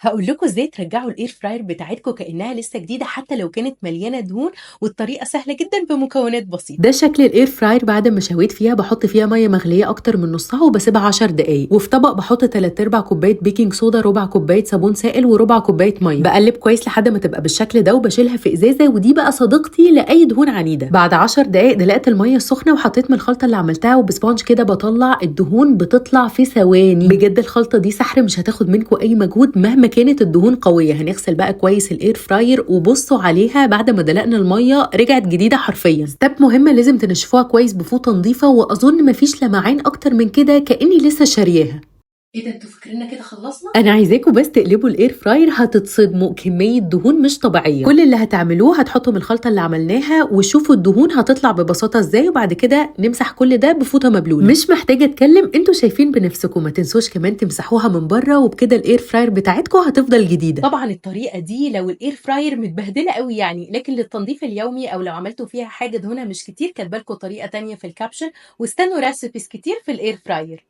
هاقول لكم إزاي ترجّعوا الair fryer بتاعتكم كإنها لسه جديدة حتى لو كانت مليانة دهون، والطريقة سهلة جدًا بمكونات بسيطة. ده شكل الإير فراير بعد ما شويت فيها. باحط فيها مَيّة مغلية أكتر من نُصّها وباسيبها 10 دقايق، وفي طبق باحط 3/4 كوباية بيكنج صودا، ربع كوباية صابون سائل، وربع كوباية مَيّة. باقلّب كويس لحد ما تبقى بالشكل ده وباشيلها في إزازة، ودي بقى صديقتي لأي دهون عنيدة. بعد 10 دقايق دلقت المَيّة السخنة وحطيت من الخلطة اللي عملتها وبsponge كده باطلّع الدهون، بتطلع في ثواني. بجد الخلطة دي سحر، مش هتاخد منكم أي مجهود مهما كانت الدهون قوية. هنغسل بقى كويس الإير فراير وبصوا عليها بعد ما دلقنا المَيّة رجعت جديدة حرفيًا. step مهمة، لازم تنشفوها كويس بفوطة نضيفة، وأظن ما فيش لمعان أكتر من كده كأني لسه شارياها. إيه ده أنتم فاكريننا كده خلّصنا؟ أنا عايزاكم بس تقلبوا الإير فراير هتتصدموا، كمية دهون مش طبيعية. كل اللي هتعملوه هتحطوا من الخلطة اللي عملناها وشوفوا الدهون هتطلع ببساطة إزاي، وبعد كده نمسح كل ده بفوطة مبلولة. مش محتاجة أتكلم، انتوا شايفين بنفسكم. ما تنسوش كمان تمسحوها من بره، وبكده الإير فراير بتاعتكم هتفضل جديدة. طبعًا الطريقة دي لو الair fryer متبهدلة أوي يعني، لكن للتنضيف اليومي أو لو عملتوا فيها حاجة دهونها مش كتير كاتبة لكم طريقة تانية في الcaption، واستنوا recipes كتير في الair fryer.